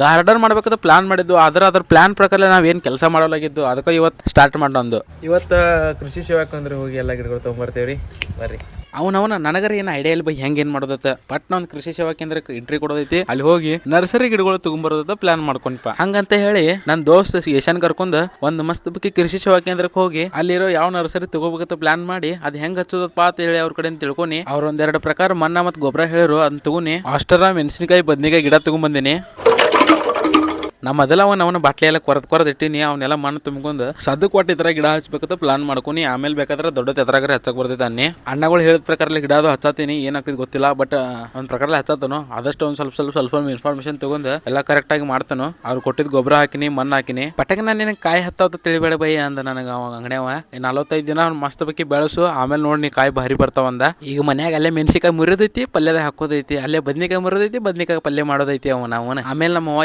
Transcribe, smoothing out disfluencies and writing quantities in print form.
Garden ಮಾಡ್ಬೇಕಂತ plan ಮಾಡಿದ್ದು, ಅದ್ರ ಪ್ಲಾನ್ ಪ್ರಕಾರ ನಾವೇನು ಕೆಲಸ ಮಾಡಲಾಗಿದ್ದು, ಅದಕ್ಕೆ ಇವತ್ತು ಸ್ಟಾರ್ಟ್ ಮಾಡೋದು. ಇವತ್ತು ಕೃಷಿ ಸೇವಾ ಕೇಂದ್ರ ಹೋಗಿ ಎಲ್ಲ ಗಿಡಗಳು ತೊಗೊಂಬರ್ತೇವ್ರಿ, ಬರ್ರಿ. ಅವನವನ ನನಗರ ಏನು ಐಡಿಯಾ ಇಲ್ಲ ಬೈ ಹೆಂಗೆ ಏನು ಮಾಡೋದತ್ತ. ಬಟ್ ಒಂದು ಕೃಷಿ ಸೇವಾ ಕೇಂದ್ರಕ್ಕೆ ಎಂಟ್ರಿ ಕೊಡೋದೈತಿ, ಅಲ್ಲಿ ಹೋಗಿ ನರ್ಸರಿ ಗಿಡಗಳು ತಗೊಂಬರೋದ ಪ್ಲಾನ್ ಮಾಡ್ಕೊಂಡ್ಪ. ಹಂಗಂತ ಹೇಳಿ ನನ್ನ ದೋಸ್ತ್ ಯಶನ್ ಕರ್ಕೊಂಡ್ ಒಂದು ಮಸ್ತ್ ಬುಕ್ಕಿ ಕೃಷಿ ಸೇವಾ ಕೇಂದ್ರಕ್ಕೆ ಹೋಗಿ ಅಲ್ಲಿರೋ ಯಾವ ನರ್ಸರಿ ತಗೋಬೇಕಂತ ಪ್ಲಾನ್ ಮಾಡಿ ಅದು ಹೆಂಗ್ ಹಚ್ಚೋದಪ್ಪ ಅಂತ ಹೇಳಿ ಅವ್ರ ಕಡೆ ತಿಳ್ಕೊನಿ, ಅವ್ರ ಒಂದೆರಡು ಪ್ರಕಾರ ಮಣ್ಣ ಮತ್ತು ಗೊಬ್ಬರ ಹೇಳಿರು, ಅದನ್ನ ತಗೋನಿ ಅಷ್ಟರ ಮೆಣಸಿನಕಾಯಿ ಬದ್ನಿಕಾಯಿ ಗಿಡ ತಗೊಂಬಂದಿನಿ. ನಮ್ಮ ಅದೆಲ್ಲ ಅವನ ಬಾಟ್ಲಿ ಎಲ್ಲ ಕೊರದ್ ಇಟ್ಟಿನಿ, ಅವನ್ನೆಲ್ಲ ಮಣ್ಣು ತುಂಬಿಕೊಂಡು ಸದ್ದು ಕೊಟ್ಟು ಇತರ ಗಿಡ ಹಚ್ಬೇಕಂತ ಪ್ಲಾನ್ ಮಾಡ್ಕೊನಿ. ಆಮೇಲೆ ಬೇಕಾದ್ರೆ ದೊಡ್ಡ ಎತ್ತರಾಗ್ರೆ ಹಚ್ಚಕ್ ಬರ್ತೈತೆ ಅನ್ನಿ. ಅಣ್ಣಗಳು ಹೇಳಿದ ಪ್ರಕಾರ ಗಿಡ ಅದು ಹಚ್ಚತೀನಿ, ಏನಾಗ್ತದೆ ಗೊತ್ತಿಲ್ಲ, ಬಟ್ ಒಂದ್ ಪ್ರಕಾರ ಹಚ್ಚತನು. ಆದಷ್ಟು ಒಂದ್ ಸ್ವಲ್ಪ ಇನ್ಫಾರ್ಮೇಶನ್ ತಗೊಂಡು ಎಲ್ಲ ಕರೆಕ್ಟ್ ಆಗಿ ಮಾಡ್ತಾನು. ಅವ್ರು ಕೊಟ್ಟಿದ್ ಗೊಬ್ಬರ ಹಾಕಿನಿ, ಮಣ್ಣು ಹಾಕಿನಿ. ಪಟಕ ನಾನು ನಿನಗೆ ಕಾಯಿ ಹತ್ತಾವ ತಿಳಿಬೇಡ ಬೈ ಅಂದ ನನಗೆ ಅವ ಅಂಗಡಿಯವ. 45 ದಿನ ಮಸ್ತ್ ಬೇಕಿ ಬೆಳೆಸು, ಆಮೇಲೆ ನೋಡಿ ನೀ ಕಾಯಿ ಭಾರಿ ಬರ್ತಾವಂದ. ಈಗ ಮನ್ಯಾಗ ಅಲ್ಲೇ ಮೆಣಸಿಕಾಯಿ ಮುರಿದೈತಿ, ಪಲ್ಯದಾಗ ಹಾಕೋದೈತಿ, ಅಲ್ಲೇ ಬದ್ನಿಕಾಯಿ ಮುರಿದೈತಿ, ಬದ್ನಿಕಾಯಿ ಪಲ್ಯ ಮಾಡೋದೈತಿ ಅವನ. ಆಮೇಲೆ ನಮ್ಮ